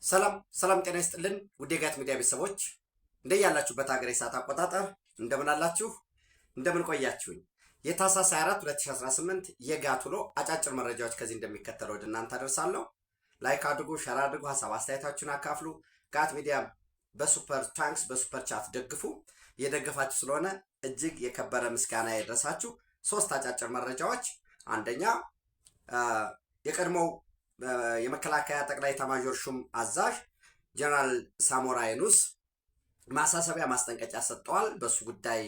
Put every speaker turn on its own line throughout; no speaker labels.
ሰላም ጤና ይስጥልን ውድ የጋት ሚዲያ ቤተሰቦች እንደያላችሁበት ሀገር የሰዓት አቆጣጠር እንደምን አላችሁ እንደምን ቆያችሁኝ። የታህሳስ 24 2018 የጋት ውሎ አጫጭር መረጃዎች ከዚህ እንደሚከተለው ወደ እናንተ አደርሳለሁ። ላይክ አድርጉ፣ ሸር አድርጉ፣ ሀሳብ አስተያየታችሁን አካፍሉ። ጋት ሚዲያ በሱፐር ታንክስ በሱፐር ቻት ደግፉ። የደገፋችሁ ስለሆነ እጅግ የከበረ ምስጋና ይድረሳችሁ። ሶስት አጫጭር መረጃዎች። አንደኛ የቀድሞው የመከላከያ ጠቅላይ ኤታማዦር ሹም አዛዥ ጀነራል ሳሞራ የኑስ ማሳሰቢያ ማስጠንቀቂያ ሰጥተዋል። በሱ ጉዳይ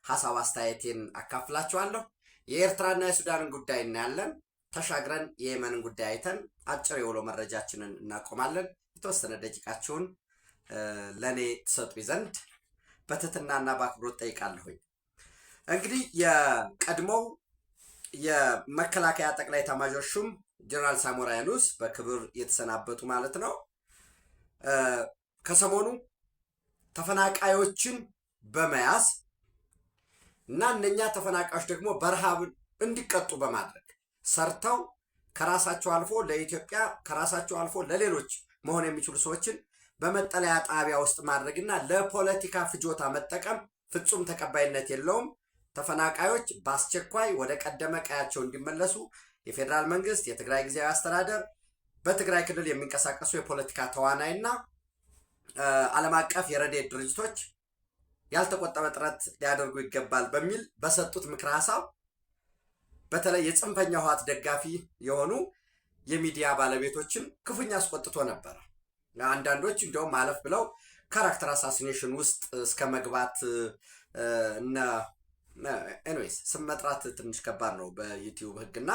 ሀሳብ አስተያየቴን አካፍላችኋለሁ። የኤርትራና የሱዳንን ጉዳይ እናያለን። ተሻግረን የየመንን ጉዳይ አይተን አጭር የውሎ መረጃችንን እናቆማለን። የተወሰነ ደቂቃችሁን ለኔ ትሰጡኝ ዘንድ በትህትናና በአክብሮት ጠይቃለሁኝ። እንግዲህ የቀድሞው የመከላከያ ጠቅላይ ኤታማዦር ሹም ጀነራል ሳሞራ የኑስ በክብር የተሰናበቱ ማለት ነው። ከሰሞኑ ተፈናቃዮችን በመያዝ እና እነኛ ተፈናቃዮች ደግሞ በረሃብ እንዲቀጡ በማድረግ ሰርተው ከራሳቸው አልፎ ለኢትዮጵያ ከራሳቸው አልፎ ለሌሎች መሆን የሚችሉ ሰዎችን በመጠለያ ጣቢያ ውስጥ ማድረግና ለፖለቲካ ፍጆታ መጠቀም ፍጹም ተቀባይነት የለውም። ተፈናቃዮች በአስቸኳይ ወደ ቀደመ ቀያቸው እንዲመለሱ የፌዴራል መንግስት፣ የትግራይ ጊዜያዊ አስተዳደር፣ በትግራይ ክልል የሚንቀሳቀሱ የፖለቲካ ተዋናይና ዓለም አቀፍ የረድኤት ድርጅቶች ያልተቆጠበ ጥረት ሊያደርጉ ይገባል በሚል በሰጡት ምክረ ሀሳብ በተለይ የጽንፈኛ ህወሓት ደጋፊ የሆኑ የሚዲያ ባለቤቶችን ክፉኛ አስቆጥቶ ነበር። አንዳንዶች እንደውም አለፍ ብለው ካራክተር አሳሲኔሽን ውስጥ እስከ መግባት ኤኒዌይስ ስም መጥራት ትንሽ ከባድ ነው በዩቲዩብ ህግና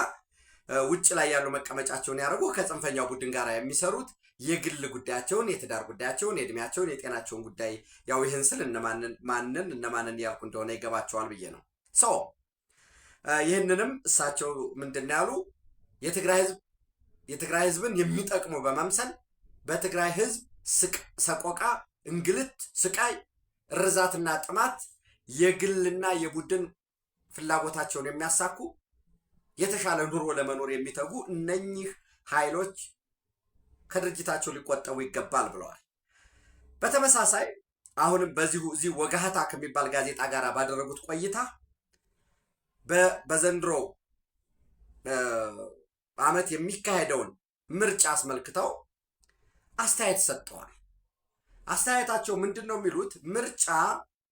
ውጭ ላይ ያሉ መቀመጫቸውን ያደረጉ ከጽንፈኛው ቡድን ጋር የሚሰሩት የግል ጉዳያቸውን፣ የትዳር ጉዳያቸውን፣ የእድሜያቸውን፣ የጤናቸውን ጉዳይ ያው ይህን ስል እነማንን ያልኩ እንደሆነ ይገባቸዋል ብዬ ነው። ይህንንም እሳቸው ምንድን ያሉ የትግራይ ህዝብን የሚጠቅሙ በመምሰል በትግራይ ህዝብ ሰቆቃ፣ እንግልት፣ ስቃይ፣ እርዛትና ጥማት የግልና የቡድን ፍላጎታቸውን የሚያሳኩ የተሻለ ኑሮ ለመኖር የሚተጉ እነኚህ ኃይሎች ከድርጅታቸው ሊቆጠቡ ይገባል ብለዋል። በተመሳሳይ አሁንም እዚህ ወጋህታ ከሚባል ጋዜጣ ጋር ባደረጉት ቆይታ በዘንድሮ ዓመት የሚካሄደውን ምርጫ አስመልክተው አስተያየት ሰጥተዋል። አስተያየታቸው ምንድን ነው የሚሉት? ምርጫ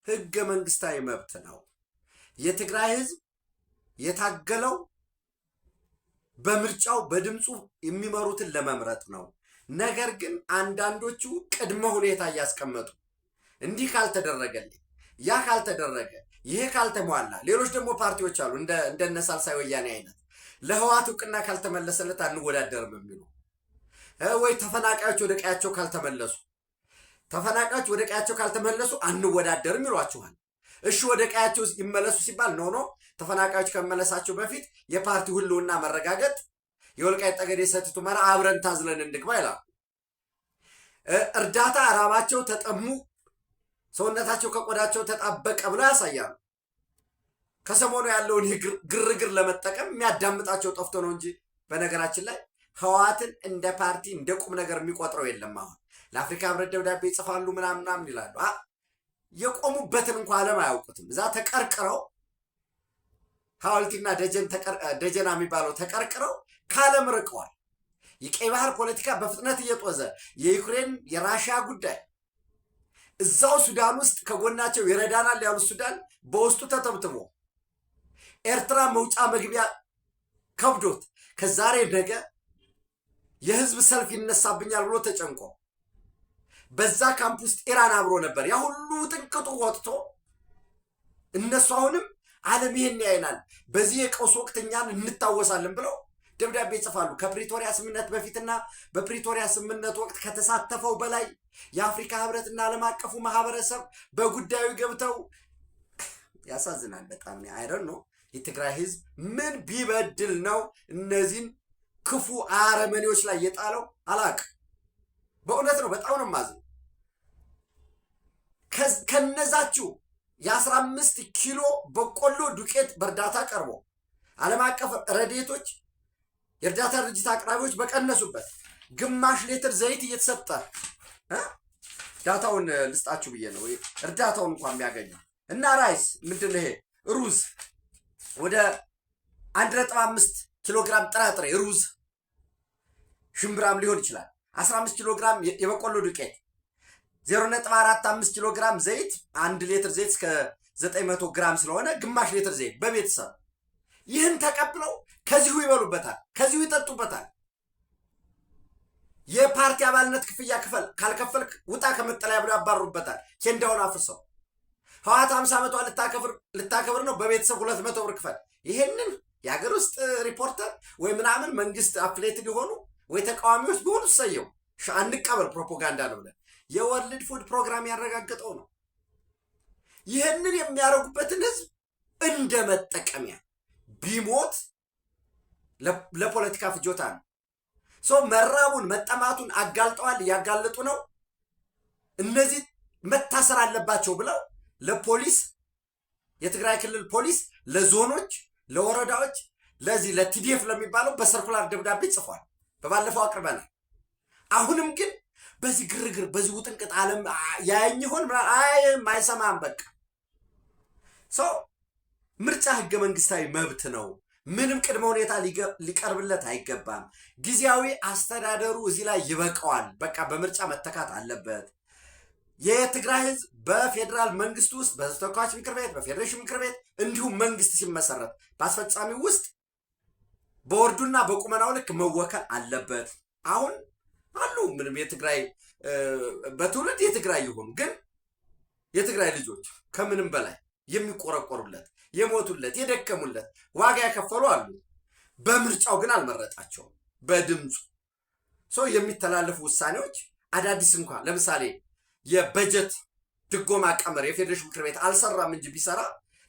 ህገ መንግስታዊ መብት ነው። የትግራይ ህዝብ የታገለው በምርጫው በድምፁ የሚመሩትን ለመምረጥ ነው። ነገር ግን አንዳንዶቹ ቅድመ ሁኔታ እያስቀመጡ እንዲህ ካልተደረገልኝ፣ ያ ካልተደረገ፣ ይሄ ካልተሟላ፣ ሌሎች ደግሞ ፓርቲዎች አሉ እንደነ ሳልሳይ ወያኔ አይነት ለህወሓት እውቅና ካልተመለሰለት አንወዳደርም የሚሉ ወይ ተፈናቃዮች ወደ ቀያቸው ካልተመለሱ አንወዳደርም ይሏችኋል። እሺ ወደ ቀያቸው ይመለሱ ሲባል ኖ ተፈናቃዮች ከመለሳቸው በፊት የፓርቲ ህልውና መረጋገጥ፣ የወልቃይት ጠገዴ ሰቲት ሁመራ አብረን ታዝለን እንግባ ይላል። እርዳታ ራባቸው፣ ተጠሙ፣ ሰውነታቸው ከቆዳቸው ተጣበቀ ብለው ያሳያሉ። ከሰሞኑ ያለውን ግርግር ለመጠቀም የሚያዳምጣቸው ጠፍቶ ነው እንጂ በነገራችን ላይ ህወሓትን እንደ ፓርቲ እንደ ቁም ነገር የሚቆጥረው የለም። አሁን ለአፍሪካ ህብረት ደብዳቤ ይጽፋሉ ምናምን ይላሉ። የቆሙበትን እንኳ ዓለም አያውቁትም። እዛ ተቀርቅረው ሐዋልቲና ደጀና የሚባለው ተቀርቅረው ካለም ርቀዋል። የቀይ ባህር ፖለቲካ በፍጥነት እየጦዘ የዩክሬን የራሽያ ጉዳይ እዛው ሱዳን ውስጥ ከጎናቸው ይረዳናል ያሉት ሱዳን በውስጡ ተተብትቦ ኤርትራ መውጫ መግቢያ ከብዶት ከዛሬ ነገ የህዝብ ሰልፍ ይነሳብኛል ብሎ ተጨንቆ በዛ ካምፕ ውስጥ ኢራን አብሮ ነበር። ያ ሁሉ ጥንቅጡ ወጥቶ እነሱ አሁንም ዓለም ይሄን ያይናል፣ በዚህ የቀውስ ወቅት እኛን እንታወሳለን ብለው ደብዳቤ ይጽፋሉ። ከፕሪቶሪያ ስምምነት በፊትና በፕሪቶሪያ ስምምነት ወቅት ከተሳተፈው በላይ የአፍሪካ ህብረትና ዓለም አቀፉ ማህበረሰብ በጉዳዩ ገብተው ያሳዝናል በጣም። አይደል ነው የትግራይ ህዝብ ምን ቢበድል ነው እነዚህን ክፉ አረመኔዎች ላይ የጣለው? አላቅም። በእውነት ነው በጣም ነው ማዝነው። ከነዛችሁ የ15 ኪሎ በቆሎ ዱቄት በእርዳታ ቀርቦ ዓለም አቀፍ ረድኤቶች የእርዳታ ድርጅት አቅራቢዎች በቀነሱበት ግማሽ ሊትር ዘይት እየተሰጠ ዳታውን ልስጣችሁ ብዬ ነው እርዳታውን እንኳን የሚያገኘው እና ራይስ ምንድን ይሄ ሩዝ ወደ 1.5 ኪሎ ግራም ጥራጥሬ ሩዝ ሽምብራም ሊሆን ይችላል 15 ኪሎ ግራም የበቆሎ ዱቄት 0.45 ኪሎ ግራም ዘይት 1 ሊትር ዘይት እስከ 900 ግራም ስለሆነ ግማሽ ሊትር ዘይት በቤተሰብ ይህን ተቀብለው ከዚሁ ይበሉበታል ከዚሁ ይጠጡበታል። የፓርቲ አባልነት ክፍያ ክፈል ካልከፈልክ ውጣ ከመጠለያ ብለው ያባሩበታል። ኬንዳውን አፍርሰው ህወሓት 50 ዓመቷ ልታከብር ነው በቤተሰብ 200 ብር ክፈል። ይሄንን የሀገር ውስጥ ሪፖርተር ወይ ምናምን መንግስት አፍሌትድ የሆኑ ወይ ተቃዋሚዎች ቢሆኑ ሰየው አንቀበል ፕሮፓጋንዳ ነው ብለን የወርልድ ፉድ ፕሮግራም ያረጋገጠው ነው። ይህንን የሚያደርጉበትን ህዝብ እንደ መጠቀሚያ ቢሞት ለፖለቲካ ፍጆታ ነው። መራቡን መጠማቱን አጋልጠዋል፣ እያጋለጡ ነው። እነዚህ መታሰር አለባቸው ብለው ለፖሊስ የትግራይ ክልል ፖሊስ ለዞኖች ለወረዳዎች ለዚህ ለቲዲኤፍ ለሚባለው በሰርኩላር ደብዳቤ ጽፏል። በባለፈው አቅርበናል። አሁንም ግን በዚህ ግርግር በዚህ ውጥንቅጥ ዓለም ያየኝ ይሆን አይሰማም። በቃ ምርጫ ህገ መንግስታዊ መብት ነው። ምንም ቅድመ ሁኔታ ሊቀርብለት አይገባም። ጊዜያዊ አስተዳደሩ እዚህ ላይ ይበቃዋል። በቃ በምርጫ መተካት አለበት። የትግራይ ህዝብ በፌዴራል መንግስት ውስጥ በህዝብ ተወካዮች ምክር ቤት በፌዴሬሽን ምክር ቤት እንዲሁም መንግስት ሲመሰረት በአስፈጻሚው ውስጥ በወርዱና በቁመናው ልክ መወከል አለበት። አሁን አሉ ምንም የትግራይ በትውልድ የትግራይ ይሆኑ ግን የትግራይ ልጆች ከምንም በላይ የሚቆረቆሩለት የሞቱለት የደከሙለት ዋጋ ያከፈሉ አሉ። በምርጫው ግን አልመረጣቸውም። በድምፁ የሚተላለፉ ውሳኔዎች አዳዲስ እንኳን ለምሳሌ የበጀት ድጎማ ቀመር የፌዴሬሽን ምክር ቤት አልሰራም እንጂ ቢሰራ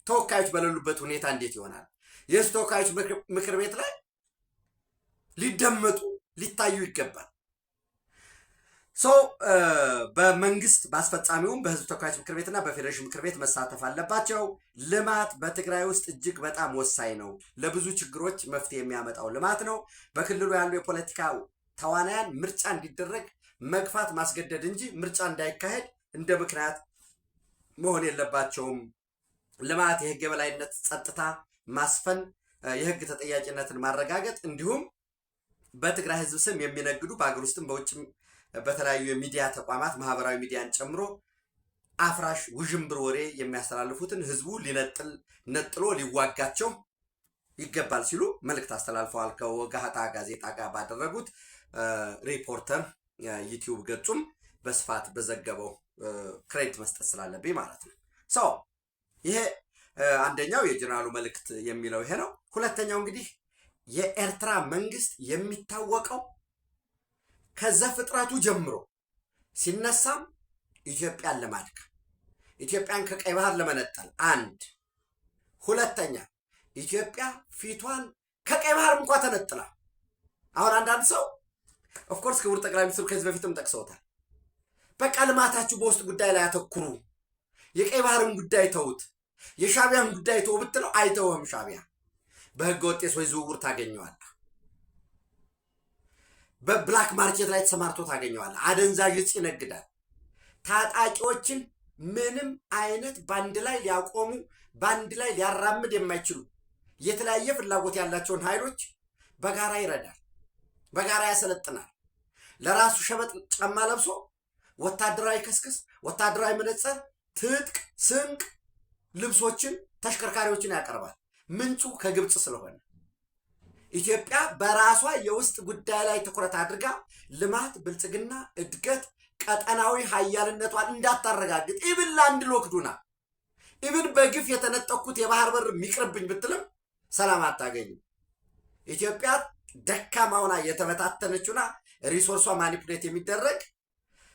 ተወካዮች በሌሉበት ሁኔታ እንዴት ይሆናል? የህዝብ ተወካዮች ምክር ቤት ላይ ሊደመጡ ሊታዩ ይገባል። በመንግስት በአስፈጻሚውም በህዝብ ተወካዮች ምክር ቤትና በፌዴሬሽን ምክር ቤት መሳተፍ አለባቸው። ልማት በትግራይ ውስጥ እጅግ በጣም ወሳኝ ነው። ለብዙ ችግሮች መፍትሄ የሚያመጣው ልማት ነው። በክልሉ ያሉ የፖለቲካ ተዋናያን ምርጫ እንዲደረግ መግፋት ማስገደድ እንጂ ምርጫ እንዳይካሄድ እንደ ምክንያት መሆን የለባቸውም። ልማት፣ የህግ የበላይነት፣ ጸጥታ ማስፈን፣ የህግ ተጠያቂነትን ማረጋገጥ እንዲሁም በትግራይ ህዝብ ስም የሚነግዱ በአገር ውስጥም በውጭም በተለያዩ የሚዲያ ተቋማት ማህበራዊ ሚዲያን ጨምሮ አፍራሽ ውዥንብር ወሬ የሚያስተላልፉትን ህዝቡ ነጥሎ ሊዋጋቸው ይገባል ሲሉ መልእክት አስተላልፈዋል። ከወጋህታ ጋዜጣ ጋር ባደረጉት ሪፖርተር ዩቲዩብ ገጹም በስፋት በዘገበው ክሬዲት መስጠት ስላለብኝ ማለት ነው። ይሄ አንደኛው የጀነራሉ መልእክት የሚለው ይሄ ነው። ሁለተኛው እንግዲህ የኤርትራ መንግስት የሚታወቀው ከዘፍጥረቱ ጀምሮ ሲነሳም ኢትዮጵያን ለማድከም ኢትዮጵያን ከቀይ ባህር ለመነጠል አንድ፣ ሁለተኛ ኢትዮጵያ ፊቷን ከቀይ ባህር እንኳን ተነጥላ አሁን አንዳንድ ሰው ኦፍኮርስ ክቡር ጠቅላይ ሚኒስትሩ ከዚህ በፊትም ጠቅሰውታል። በቃ ልማታችሁ በውስጥ ጉዳይ ላይ አተኩሩ፣ የቀይ ባህርን ጉዳይ ተውት፣ የሻቢያን ጉዳይ ተው ብትለው አይተውህም። ሻቢያ በህገ ወጥ የሰዎች ዝውውር ታገኘዋለህ። በብላክ ማርኬት ላይ ተሰማርቶ ታገኘዋለህ። አደንዛዥ ዕፅ ይነግዳል። ታጣቂዎችን ምንም አይነት ባንድ ላይ ሊያቆሙ ባንድ ላይ ሊያራምድ የማይችሉ የተለያየ ፍላጎት ያላቸውን ኃይሎች በጋራ ይረዳል፣ በጋራ ያሰለጥናል። ለራሱ ሸበጥ ጫማ ለብሶ ወታደራዊ ከስክስ፣ ወታደራዊ መነጽር፣ ትጥቅ፣ ስንቅ፣ ልብሶችን፣ ተሽከርካሪዎችን ያቀርባል። ምንጩ ከግብፅ ስለሆነ ኢትዮጵያ በራሷ የውስጥ ጉዳይ ላይ ትኩረት አድርጋ ልማት፣ ብልጽግና፣ እድገት፣ ቀጠናዊ ሀያልነቷን እንዳታረጋግጥ ኢብን ላንድ ሎክዱና ኢብን በግፍ የተነጠኩት የባህር በር የሚቅርብኝ ብትልም ሰላም አታገኝም። ኢትዮጵያ ደካማውና የተበታተነችውና ሪሶርሷ ማኒፑሌት የሚደረግ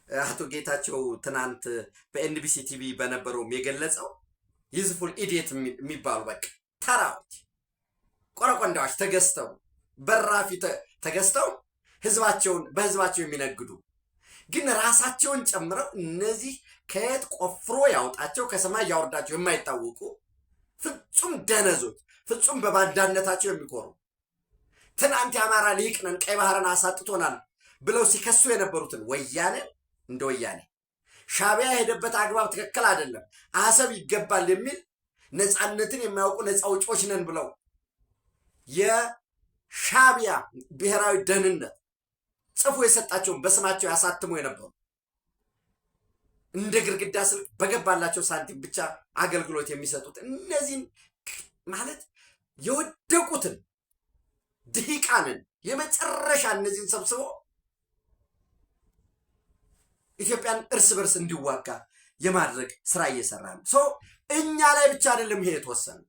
አቶ ጌታቸው ትናንት በኤንቢሲ ቲቪ በነበረውም የገለጸው ዩዝፉል ኢዲየት የሚባሉ በቃ ተራዎች ቆረቆንዳዎች ተገዝተው በራፊ ተገዝተው ህዝባቸውን በህዝባቸው የሚነግዱ ግን ራሳቸውን ጨምረው እነዚህ ከየት ቆፍሮ ያውጣቸው ከሰማይ ያወርዳቸው የማይታወቁ ፍጹም ደነዞች ፍጹም በባንዳነታቸው የሚኮሩ ትናንት የአማራ ሊቅ ነን ቀይ ባህርን አሳጥቶናል ብለው ሲከሱ የነበሩትን ወያኔ እንደ ወያኔ ሻዕቢያ የሄደበት አግባብ ትክክል አይደለም፣ አሰብ ይገባል የሚል ነፃነትን የሚያውቁ ነፃ አውጪዎች ነን ብለው የሻዕቢያ ብሔራዊ ደህንነት ጽፎ የሰጣቸውን በስማቸው ያሳትሙ የነበሩ እንደ ግድግዳ ስር በገባላቸው ሳንቲም ብቻ አገልግሎት የሚሰጡት እነዚህን ማለት የወደቁትን ድሂቃንን የመጨረሻ እነዚህን ሰብስቦ ኢትዮጵያን እርስ በርስ እንዲዋጋ የማድረግ ስራ እየሰራ ነው። እኛ ላይ ብቻ አይደለም ይሄ የተወሰነ።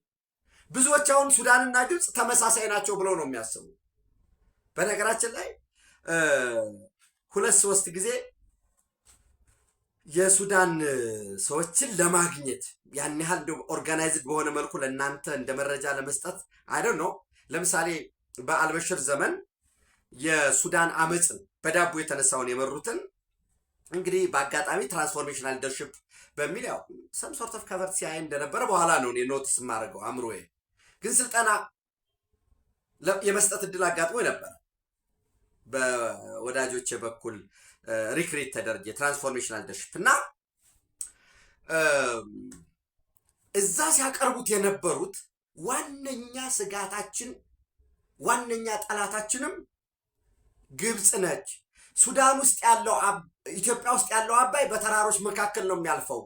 ብዙዎች አሁን ሱዳንና ግብፅ ተመሳሳይ ናቸው ብለው ነው የሚያስቡ። በነገራችን ላይ 2-3 ጊዜ የሱዳን ሰዎችን ለማግኘት ያን ያህል ኦርጋናይዝድ በሆነ መልኩ ለእናንተ እንደ መረጃ ለመስጠት አይደል ነው። ለምሳሌ በአልበሽር ዘመን የሱዳን አመፅን በዳቦ የተነሳውን የመሩትን እንግዲህ በአጋጣሚ ትራንስፎርሜሽናል ሊደርሽፕ በሚል ያው ሰም ሶርት ኦፍ ከቨር ሲያይ እንደነበረ በኋላ ነው እኔ ኖቲስ የማደርገው አእምሮዬ። ግን ስልጠና የመስጠት እድል አጋጥሞ ነበር በወዳጆቼ በኩል ሪክሪት ተደርጌ ትራንስፎርሜሽናል ሊደርሽፕ እና እዛ ሲያቀርቡት የነበሩት ዋነኛ ስጋታችን ዋነኛ ጠላታችንም ግብፅ ነች። ሱዳን ውስጥ ያለው ኢትዮጵያ ውስጥ ያለው አባይ በተራሮች መካከል ነው የሚያልፈው።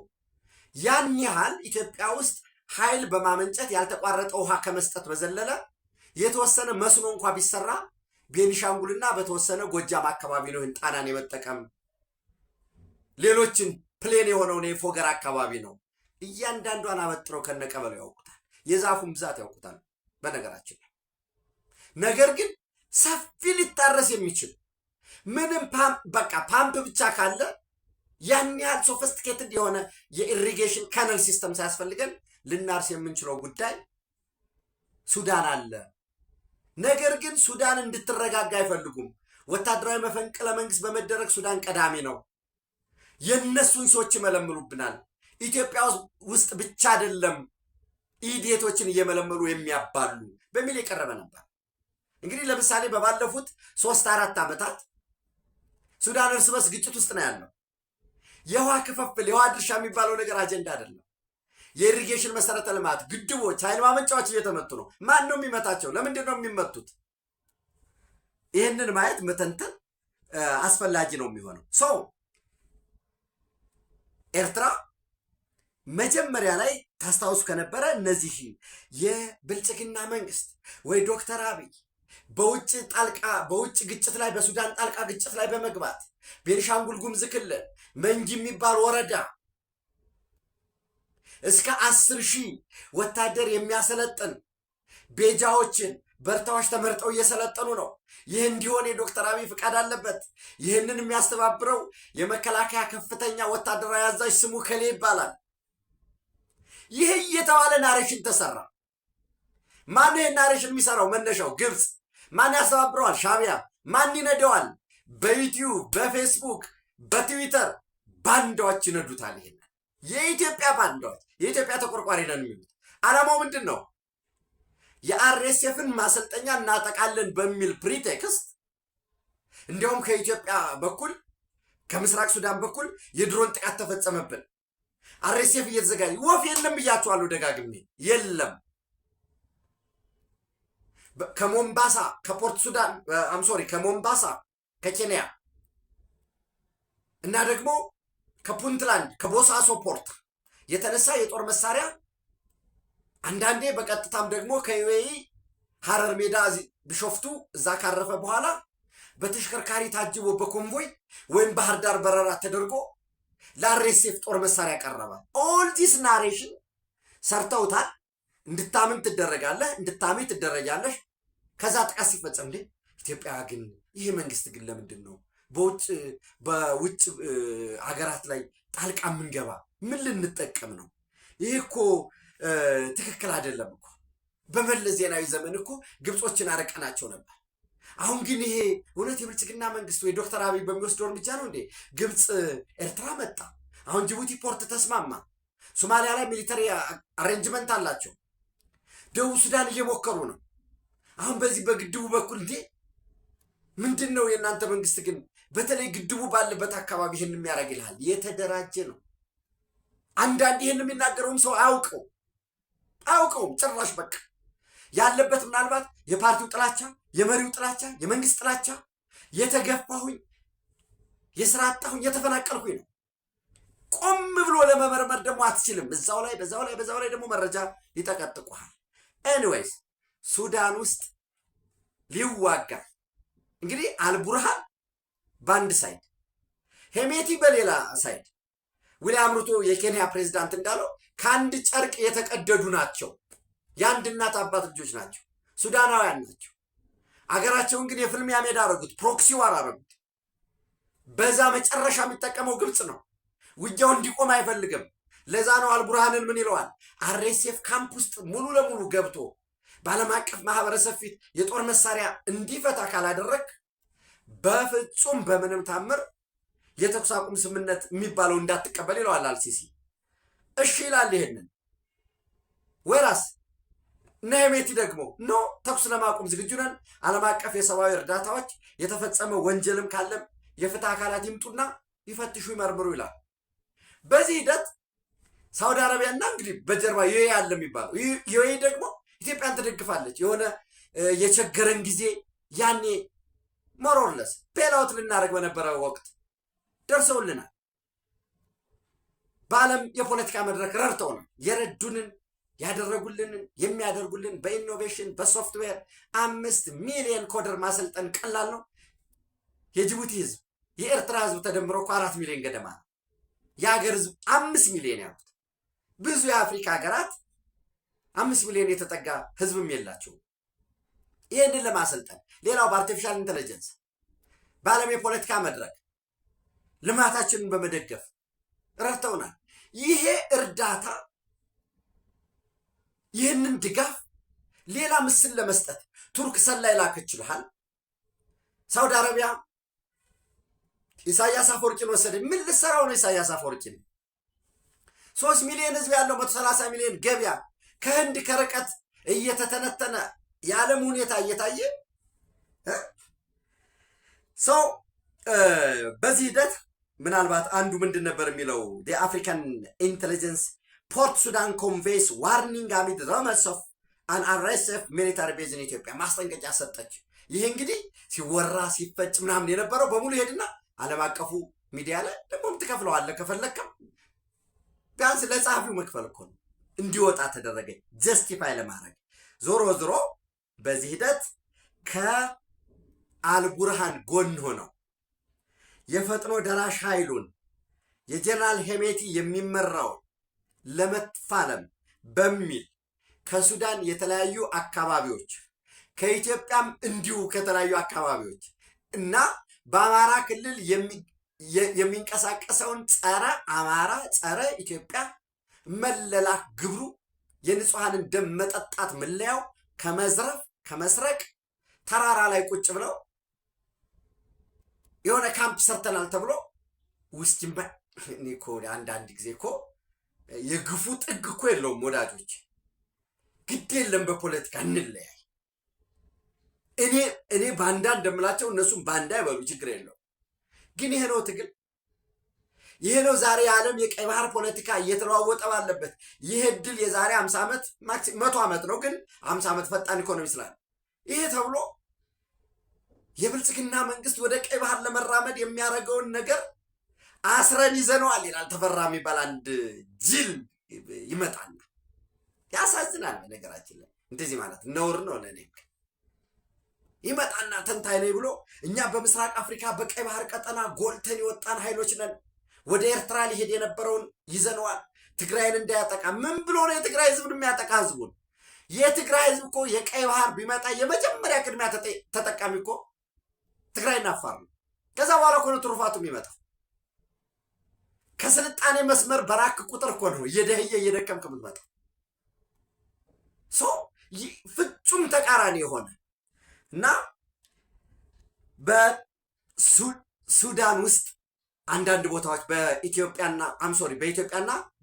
ያን ያህል ኢትዮጵያ ውስጥ ኃይል በማመንጨት ያልተቋረጠ ውሃ ከመስጠት በዘለለ የተወሰነ መስኖ እንኳ ቢሰራ ቤኒሻንጉልና በተወሰነ ጎጃም አካባቢ ነው ጣናን የመጠቀም ሌሎችን ፕሌን የሆነውን የፎገር አካባቢ ነው። እያንዳንዷን አበጥረው ከነቀበለው ያውቁታል። የዛፉን ብዛት ያውቁታል በነገራችን ላይ። ነገር ግን ሰፊ ሊታረስ የሚችል ምንም ፓምፕ ብቻ ካለ ያን ያህል ሶፊስቲኬትድ የሆነ የኢሪጌሽን ካናል ሲስተም ሳያስፈልገን ልናርስ የምንችለው ጉዳይ ሱዳን አለ። ነገር ግን ሱዳን እንድትረጋጋ አይፈልጉም። ወታደራዊ መፈንቅለ መንግስት በመደረግ ሱዳን ቀዳሚ ነው። የነሱን ሰዎች ይመለምሉብናል። ኢትዮጵያ ውስጥ ብቻ አይደለም ኢዲየቶችን እየመለመሉ የሚያባሉ በሚል የቀረበ ነበር። እንግዲህ ለምሳሌ በባለፉት 3-4 ዓመታት ሱዳን እርስ በርስ ግጭት ውስጥ ነው ያለው። የውሃ ክፍፍል የውሃ ድርሻ የሚባለው ነገር አጀንዳ አይደለም። የኢሪጌሽን መሰረተ ልማት፣ ግድቦች፣ ኃይል ማመንጫዎች እየተመቱ ነው። ማን ነው የሚመታቸው? ለምንድን ነው የሚመቱት? ይህንን ማየት መተንተን አስፈላጊ ነው የሚሆነው። ኤርትራ መጀመሪያ ላይ ታስታውሱ ከነበረ እነዚህ የብልጽግና መንግስት ወይ ዶክተር አብይ በውጭ ግጭት ላይ በሱዳን ጣልቃ ግጭት ላይ በመግባት ቤኒሻንጉል ጉሙዝ ክልል መንጂ የሚባል ወረዳ እስከ 10,000 ወታደር የሚያሰለጥን ቤጃዎችን በርታዎች ተመርጠው እየሰለጠኑ ነው። ይህ እንዲሆን የዶክተር አብይ ፍቃድ አለበት። ይህንን የሚያስተባብረው የመከላከያ ከፍተኛ ወታደራዊ አዛዥ ስሙ ከሌ ይባላል። ይህ እየተባለ ናሬሽን ተሰራ። ማን ይህን ናሬሽን የሚሰራው? መነሻው ግብፅ። ማን ያስተባብረዋል? ሻዕቢያ። ማን ይነደዋል? በዩቲዩብ፣ በፌስቡክ፣ በትዊተር ባንዳዎች ይነዱታል። ይሄን የኢትዮጵያ ባንዳዎች፣ የኢትዮጵያ ተቆርቋሪ ነን የሚሉት ዓላማው ምንድን ነው? የአርኤስኤፍን ማሰልጠኛ እናጠቃለን በሚል ፕሪቴክስት እንዲያውም ከኢትዮጵያ በኩል ከምስራቅ ሱዳን በኩል የድሮን ጥቃት ተፈጸመብን። አርኤስኤፍ እየተዘጋጀ ወፍ የለም ብያቸዋለሁ ደጋግሜ። የለም ከሞምባሳ ከፖርት ሱዳን ከሞምባሳ ከኬንያ እና ደግሞ ከፑንትላንድ ከቦሳሶ ፖርት የተነሳ የጦር መሳሪያ አንዳንዴ በቀጥታም ደግሞ ከዩኤኢ ሐረር ሜዳ ቢሾፍቱ እዛ ካረፈ በኋላ በተሽከርካሪ ታጅቦ በኮንቮይ ወይም ባህር ዳር በረራ ተደርጎ ለአርኤስኤፍ ጦር መሳሪያ ቀረበ። ኦል ዲስ ናሬሽን ሰርተውታል። እንድታምን ትደረጋለህ፣ እንድታምን ትደረጋለህ። ከዛ ጥቃት ሲፈጸም እንዴ ኢትዮጵያ ግን ይሄ መንግስት ግን ለምንድን ነው በውጭ ሀገራት ላይ ጣልቃ የምንገባ? ምን ልንጠቀም ነው? ይህ እኮ ትክክል አይደለም እኮ። በመለስ ዜናዊ ዘመን እኮ ግብጾችን አረቀናቸው ነበር። አሁን ግን ይሄ እውነት የብልጽግና መንግስት ወይ ዶክተር አብይ በሚወስደው እርምጃ ነው እንዴ? ግብፅ ኤርትራ መጣ። አሁን ጅቡቲ ፖርት ተስማማ። ሶማሊያ ላይ ሚሊተሪ አሬንጅመንት አላቸው። ደቡብ ሱዳን እየሞከሩ ነው። አሁን በዚህ በግድቡ በኩል እንዴ ምንድን ነው የእናንተ መንግስት ግን በተለይ ግድቡ ባለበት አካባቢ ይህን የሚያደርግ ይልሃል። የተደራጀ ነው። አንዳንድ ይህን የሚናገረውም ሰው አያውቀውም ጭራሽ። በቃ ያለበት ምናልባት የፓርቲው ጥላቻ፣ የመሪው ጥላቻ፣ የመንግስት ጥላቻ፣ የተገፋሁኝ፣ የስራ አጣሁኝ፣ የተፈናቀልሁኝ ነው። ቆም ብሎ ለመመርመር ደግሞ አትችልም። በዛው ላይ ደግሞ መረጃ ይጠቀጥቁሃል። ኤኒዌይስ ሱዳን ውስጥ ሊዋጋ እንግዲህ አልቡርሃን በአንድ ሳይድ፣ ሄሜቲ በሌላ ሳይድ። ዊልያም ሩቶ የኬንያ ፕሬዝዳንት እንዳለው ከአንድ ጨርቅ የተቀደዱ ናቸው። የአንድ እናት አባት ልጆች ናቸው። ሱዳናውያን ናቸው። አገራቸውን ግን የፍልሚያ ሜዳ አረጉት፣ ፕሮክሲ ዋር አረጉት። በዛ መጨረሻ የሚጠቀመው ግብፅ ነው። ውጊያው እንዲቆም አይፈልግም። ለዛ ነው አልቡርሃንን ምን ይለዋል? አርኤስኤፍ ካምፕ ውስጥ ሙሉ ለሙሉ ገብቶ በዓለም አቀፍ ማህበረሰብ ፊት የጦር መሳሪያ እንዲፈታ ካላደረግ በፍጹም በምንም ታምር የተኩስ አቁም ስምምነት የሚባለው እንዳትቀበል ይለዋል አልሲሲ። እሺ ይላል። ይሄንን ወራስ ነህሜቲ ደግሞ ኖ ተኩስ ለማቆም ዝግጁ ነን፣ ዓለም አቀፍ የሰብአዊ እርዳታዎች፣ የተፈጸመ ወንጀልም ካለም የፍትህ አካላት ይምጡና ይፈትሹ ይመርምሩ ይላል። በዚህ ሂደት ሳውዲ አረቢያና እንግዲህ በጀርባ ዩኤ አለ የሚባለው ዩኤ ደግሞ ኢትዮጵያን ትደግፋለች። የሆነ የቸገረን ጊዜ ያኔ ሞሮርለስ ፔላውት ልናደርግ በነበረ ወቅት ደርሰውልናል። በዓለም የፖለቲካ መድረክ ረድተውናል። የረዱንን ያደረጉልንን የሚያደርጉልን በኢኖቬሽን በሶፍትዌር 5 ሚሊዮን ኮደር ማሰልጠን ቀላል ነው። የጅቡቲ ህዝብ የኤርትራ ህዝብ ተደምሮ 4 ሚሊዮን ገደማ ነው። የሀገር ህዝብ 5 ሚሊዮን ያሉት ብዙ የአፍሪካ ሀገራት 5 ሚሊዮን የተጠጋ ህዝብም የላቸው። ይህንን ለማሰልጠን ሌላው በአርቲፊሻል ኢንቴሊጀንስ በዓለም የፖለቲካ መድረክ ልማታችንን በመደገፍ ረድተውናል። ይሄ እርዳታ ይህንን ድጋፍ ሌላ ምስል ለመስጠት ቱርክ ሰላይ ላከችልሃል። ሳውዲ አረቢያ ኢሳያስ አፈወርቂን ወሰደ። ምን ልሰራው ነው ኢሳያስ አፈወርቂን? 3 ሚሊዮን ህዝብ ያለው 130 ሚሊዮን ገበያ ከህንድ ከርቀት እየተተነተነ የዓለም ሁኔታ እየታየ ሰው በዚህ ሂደት ምናልባት አንዱ ምንድን ነበር የሚለው የአፍሪካን ኢንቴሊጀንስ ፖርት ሱዳን ኮንቬይስ ዋርኒንግ አሚድ ረመስ ኦፍ አን አርኤስኤፍ ሚሊታሪ ቤዝ ኢን ኢትዮጵያ ማስጠንቀቂያ ሰጠች። ይህ እንግዲህ ሲወራ ሲፈጭ ምናምን የነበረው በሙሉ ሄድና ዓለም አቀፉ ሚዲያ ላይ ደግሞ ትከፍለዋለህ ከፈለክም ቢያንስ ለጸሐፊው መክፈል እኮ ነው እንዲወጣ ተደረገ ጀስቲፋይ ለማድረግ። ዞሮ ዞሮ በዚህ ሂደት ከአልቡርሃን ጎን ሆነው የፈጥኖ ደራሽ ኃይሉን የጀነራል ሄሜቲ የሚመራውን ለመፋለም በሚል ከሱዳን የተለያዩ አካባቢዎች ከኢትዮጵያም እንዲሁ ከተለያዩ አካባቢዎች እና በአማራ ክልል የሚንቀሳቀሰውን ጸረ አማራ ጸረ ኢትዮጵያ መለላክ ግብሩ የንጹሐንን ደም መጠጣት መለያው ከመዝረፍ ከመስረቅ ተራራ ላይ ቁጭ ብለው የሆነ ካምፕ ሰርተናል ተብሎ ውስኪም እኔ እኮ አንዳንድ ጊዜ እኮ የግፉ ጥግ እኮ የለውም ወዳጆች። ግድ የለም በፖለቲካ እንለያይ። እኔ ባንዳ እንደምላቸው እነሱም ባንዳ ይበሉ፣ ችግር የለው። ግን ይሄ ነው ትግል። ይሄ ነው ዛሬ የዓለም የቀይ ባህር ፖለቲካ እየተለዋወጠ ባለበት። ይህ እድል የዛሬ 50 ዓመት 100 ዓመት ነው፣ ግን 50 ዓመት ፈጣን ኢኮኖሚ ስላለ ይሄ ተብሎ የብልጽግና መንግስት ወደ ቀይ ባህር ለመራመድ የሚያደርገውን ነገር አስረን ይዘነዋል ይላል ተፈራ የሚባል አንድ ጅል ይመጣል። ያሳዝናል። ነገራችን ላይ እንደዚህ ማለት ነውር ነው ለኔ። ይመጣና ተንታይ ነኝ ብሎ እኛ በምስራቅ አፍሪካ በቀይ ባህር ቀጠና ጎልተን የወጣን ኃይሎች ነን፣ ወደ ኤርትራ ሊሄድ የነበረውን ይዘነዋል፣ ትግራይን እንዳያጠቃ። ምን ብሎ ነው የትግራይ ህዝብን የሚያጠቃ? ህዝቡን የትግራይ ህዝብ እኮ የቀይ ባህር ቢመጣ የመጀመሪያ ቅድሚያ ተጠቃሚ እኮ ትግራይና አፋር ነው። ከዛ በኋላ እኮ ነው ትሩፋቱ የሚመጣው። ከስልጣኔ መስመር በራክ ቁጥር እኮ ነው እየደህየ እየደከምክ የምትመጣው። ፍጹም ተቃራኒ የሆነ እና በሱዳን ውስጥ አንዳንድ ቦታዎች በኢትዮጵያና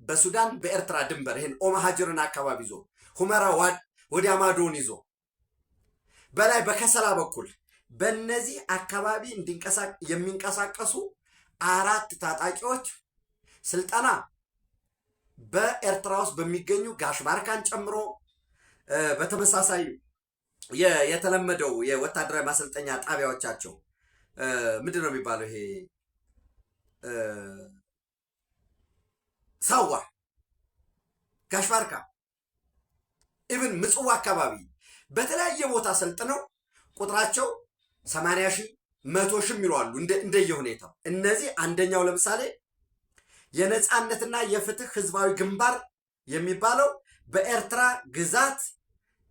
በሱዳን በኤርትራ ድንበር ይሄን ኦማሃጅርን አካባቢ ይዞ ሁመራ ወዲያ ማዶን ይዞ በላይ በከሰላ በኩል በእነዚህ አካባቢ የሚንቀሳቀሱ 4 ታጣቂዎች ስልጠና በኤርትራ ውስጥ በሚገኙ ጋሽባርካን ጨምሮ በተመሳሳይ የተለመደው የወታደራዊ ማሰልጠኛ ጣቢያዎቻቸው ምንድን ነው የሚባለው? ይሄ ሳዋ፣ ጋሽባርካ፣ ኢቭን ምጽዋ አካባቢ በተለያየ ቦታ ሰልጥነው ቁጥራቸው 80 ሺህ 100 ሺህ የሚለዋሉ እንደየሁኔታው። እነዚህ አንደኛው ለምሳሌ የነጻነትና የፍትህ ህዝባዊ ግንባር የሚባለው በኤርትራ ግዛት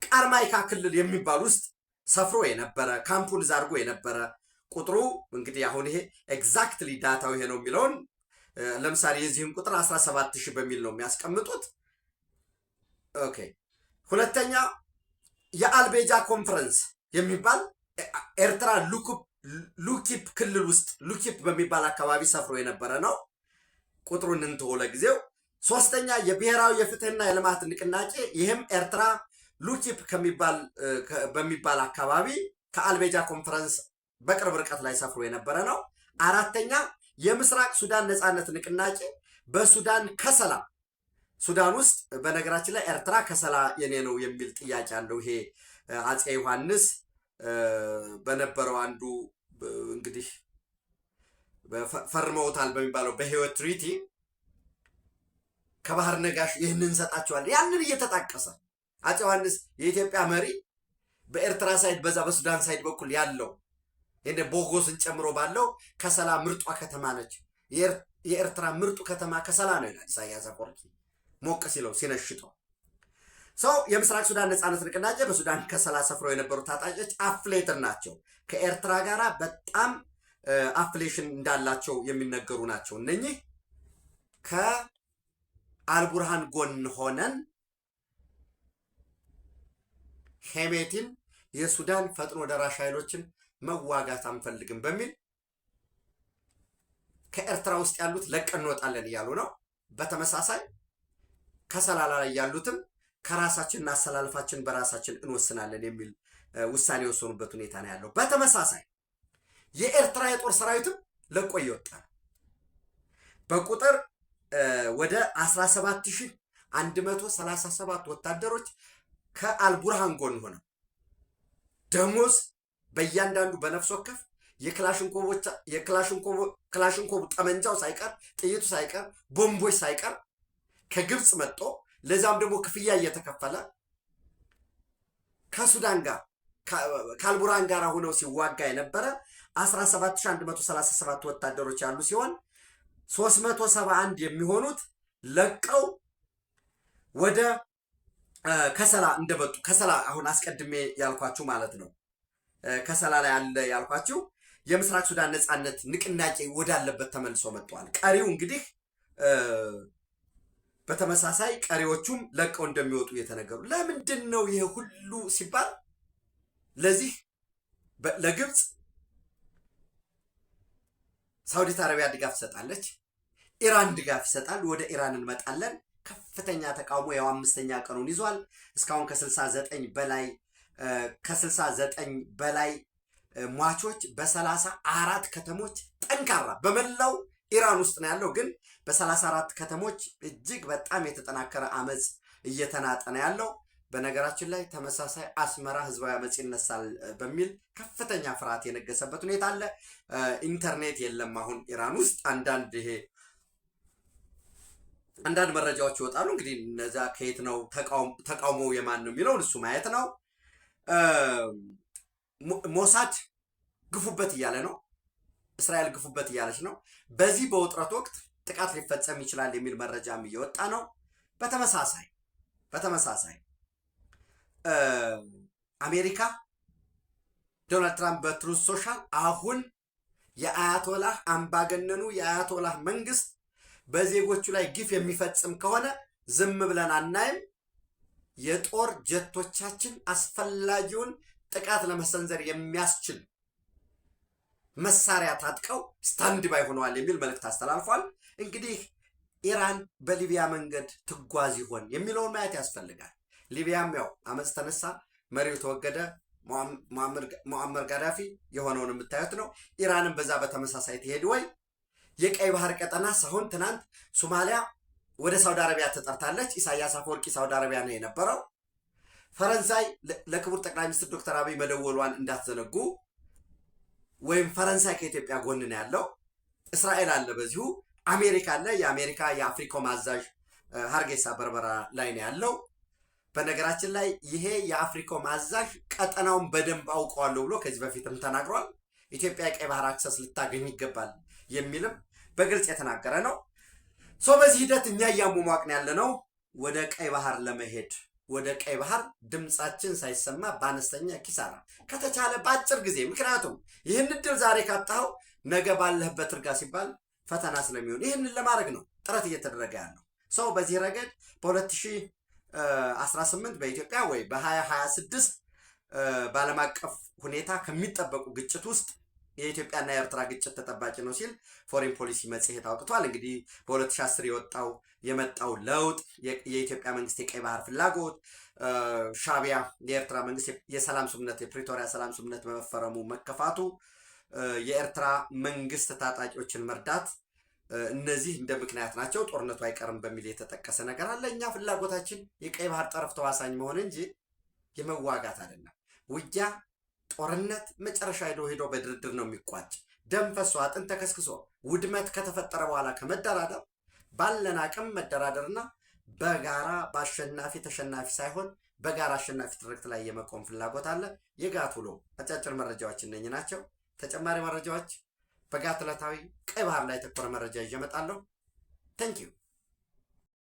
ቃርማይካ ክልል የሚባል ውስጥ ሰፍሮ የነበረ ካምፑን ዛርጎ የነበረ ቁጥሩ እንግዲህ አሁን ይሄ ኤግዛክትሊ ዳታው ይሄ ነው የሚለውን ለምሳሌ የዚህን ቁጥር 17000 በሚል ነው የሚያስቀምጡት። ኦኬ። ሁለተኛ የአልቤጃ ኮንፈረንስ የሚባል ኤርትራ ሉኪፕ ክልል ውስጥ ሉኪፕ በሚባል አካባቢ ሰፍሮ የነበረ ነው። ቁጥሩን እንተው ለጊዜው። ሶስተኛ የብሔራዊ የፍትህና የልማት ንቅናቄ፣ ይህም ኤርትራ ሉኪፕ በሚባል አካባቢ ከአልቤጃ ኮንፈረንስ በቅርብ ርቀት ላይ ሰፍሮ የነበረ ነው። አራተኛ የምስራቅ ሱዳን ነጻነት ንቅናቄ በሱዳን ከሰላ፣ ሱዳን ውስጥ በነገራችን ላይ ኤርትራ ከሰላ የኔ ነው የሚል ጥያቄ አለው። ይሄ አፄ ዮሐንስ በነበረው አንዱ እንግዲህ ፈርመውታል በሚባለው በህይወት ትሪቲ ከባህር ነጋሽ ይህንን እንሰጣቸዋለን ያንን እየተጣቀሰ አፄ ዮሐንስ የኢትዮጵያ መሪ በኤርትራ ሳይድ በዛ በሱዳን ሳይድ በኩል ያለው እንደ ቦጎስን ጨምሮ ባለው ከሰላ ምርጧ ከተማ ነች፣ የኤርትራ ምርጡ ከተማ ከሰላ ነው ይላል ኢሳያስ አፈወርቂ ሞቅ ሲለው ሲነሽጠው። ሰው የምስራቅ ሱዳን ነጻነት ንቅናቄ በሱዳን ከሰላ ሰፍረው የነበሩ ታጣቂዎች አፍሌትር ናቸው። ከኤርትራ ጋር በጣም አፍሌሽን እንዳላቸው የሚነገሩ ናቸው። እነኚህ ከአልቡርሃን ጎን ሆነን ሄሜቲን የሱዳን ፈጥኖ ደራሽ ኃይሎችን መዋጋት አንፈልግም በሚል ከኤርትራ ውስጥ ያሉት ለቀን እንወጣለን እያሉ ነው። በተመሳሳይ ከሰላ ላይ ያሉትም ከራሳችን እናሰላልፋችን በራሳችን እንወስናለን የሚል ውሳኔ የወሰኑበት ሁኔታ ነው ያለው። በተመሳሳይ የኤርትራ የጦር ሰራዊትም ለቆ እየወጣ ነው። በቁጥር ወደ 17137 ወታደሮች ከአልቡርሃን ጎን ሆነው ደሞዝ በእያንዳንዱ በነፍስ ወከፍ የክላሽንኮቭ ጠመንጃው ሳይቀር ጥይቱ ሳይቀር ቦምቦች ሳይቀር ከግብፅ መጥቶ ለዛም ደግሞ ክፍያ እየተከፈለ ከሱዳን ጋር ከአልቡርሃን ጋር ሆነው ሲዋጋ የነበረ 17137 ወታደሮች ያሉ ሲሆን 371 የሚሆኑት ለቀው ወደ ከሰላ እንደመጡ ከሰላ አሁን አስቀድሜ ያልኳችሁ ማለት ነው። ከሰላ ላይ አለ ያልኳችሁ የምስራቅ ሱዳን ነጻነት ንቅናቄ ወዳለበት ተመልሶ መጥቷል። ቀሪው እንግዲህ በተመሳሳይ ቀሪዎቹም ለቀው እንደሚወጡ የተነገሩ። ለምንድን ነው ይሄ ሁሉ ሲባል ለዚህ ለግብፅ ሳውዲት አረቢያ ድጋፍ ትሰጣለች፣ ኢራን ድጋፍ ይሰጣል። ወደ ኢራን እንመጣለን። ከፍተኛ ተቃውሞ ያው 5ኛ ቀኑን ይዟል። እስካሁን ከ69 በላይ ሟቾች በ34 ከተሞች ጠንካራ በመላው ኢራን ውስጥ ነው ያለው። ግን በ34 ከተሞች እጅግ በጣም የተጠናከረ አመፅ እየተናጠ ነው ያለው። በነገራችን ላይ ተመሳሳይ አስመራ ህዝባዊ አመፅ ይነሳል በሚል ከፍተኛ ፍርሃት የነገሰበት ሁኔታ አለ። ኢንተርኔት የለም አሁን ኢራን ውስጥ። አንዳንድ መረጃዎች ይወጣሉ። እንግዲህ እነዛ ከየት ነው ተቃውሞው የማን ነው የሚለውን እሱ ማየት ነው። ሞሳድ ግፉበት እያለ ነው። እስራኤል ግፉበት እያለች ነው። በዚህ በውጥረት ወቅት ጥቃት ሊፈጸም ይችላል የሚል መረጃም እየወጣ ነው። በተመሳሳይ አሜሪካ ዶናልድ ትራምፕ በትሩዝ ሶሻል አሁን የአያቶላህ አምባገነኑ የአያቶላህ መንግስት በዜጎቹ ላይ ግፍ የሚፈጽም ከሆነ ዝም ብለን አናይም፣ የጦር ጀቶቻችን አስፈላጊውን ጥቃት ለመሰንዘር የሚያስችል መሳሪያ ታጥቀው ስታንድ ባይ ሆነዋል የሚል መልእክት አስተላልፏል። እንግዲህ ኢራን በሊቢያ መንገድ ትጓዝ ይሆን የሚለውን ማየት ያስፈልጋል። ሊቢያም ያው አመፅ ተነሳ፣ መሪው ተወገደ፣ ሙአመር ጋዳፊ የሆነውን የምታዩት ነው። ኢራንን በዛ በተመሳሳይ ትሄድ ወይ? የቀይ ባህር ቀጠና ሳሁን ትናንት ሶማሊያ ወደ ሳውዲ አረቢያ ተጠርታለች። ኢሳያስ አፈወርቂ ሳውዲ አረቢያ ነው የነበረው። ፈረንሳይ ለክቡር ጠቅላይ ሚኒስትር ዶክተር አብይ መደወሏን እንዳትዘነጉ። ወይም ፈረንሳይ ከኢትዮጵያ ጎን ነው ያለው። እስራኤል አለ፣ በዚሁ አሜሪካ አለ። የአሜሪካ የአፍሪኮም አዛዥ ሀርጌሳ በርበራ ላይ ነው ያለው። በነገራችን ላይ ይሄ የአፍሪኮም አዛዥ ቀጠናውን በደንብ አውቀዋለሁ ብሎ ከዚህ በፊትም ተናግሯል። ኢትዮጵያ የቀይ ባህር አክሰስ ልታገኝ ይገባል የሚልም በግልጽ የተናገረ ነው። በዚህ ሂደት እኛ እያሟሟቅን ያለ ነው ወደ ቀይ ባህር ለመሄድ፣ ወደ ቀይ ባህር ድምፃችን ሳይሰማ በአነስተኛ ኪሳራ ከተቻለ በአጭር ጊዜ። ምክንያቱም ይህን እድል ዛሬ ካጣኸው ነገ ባለህበት እርጋ ሲባል ፈተና ስለሚሆን ይህንን ለማድረግ ነው ጥረት እየተደረገ ያለው። በዚህ ረገድ በ2018 በኢትዮጵያ ወይ በ2026 በዓለም አቀፍ ሁኔታ ከሚጠበቁ ግጭት ውስጥ የኢትዮጵያና የኤርትራ ግጭት ተጠባቂ ነው ሲል ፎሬን ፖሊሲ መጽሔት አውጥቷል። እንግዲህ በ2010 የመጣው ለውጥ የኢትዮጵያ መንግስት የቀይ ባህር ፍላጎት፣ ሻዕቢያ የኤርትራ መንግስት የሰላም ስምምነት የፕሪቶሪያ ሰላም ስምምነት በመፈረሙ መከፋቱ፣ የኤርትራ መንግስት ታጣቂዎችን መርዳት፣ እነዚህ እንደ ምክንያት ናቸው። ጦርነቱ አይቀርም በሚል የተጠቀሰ ነገር አለ። እኛ ፍላጎታችን የቀይ ባህር ጠረፍ ተዋሳኝ መሆን እንጂ የመዋጋት አይደለም። ውጊያ ጦርነት መጨረሻ ሄዶ በድርድር ነው የሚቋጭ። ደም ፈሶ አጥንት ተከስክሶ ውድመት ከተፈጠረ በኋላ ከመደራደር ባለን አቅም መደራደርና በጋራ በአሸናፊ ተሸናፊ ሳይሆን በጋራ አሸናፊ ትርክት ላይ የመቆም ፍላጎት አለ። የጋት ውሎ አጫጭር መረጃዎች እነኚህ ናቸው። ተጨማሪ መረጃዎች በጋት ዕለታዊ ቀይ ባህር ላይ የተኮረ መረጃ ይዤ እመጣለሁ። ታንኪዩ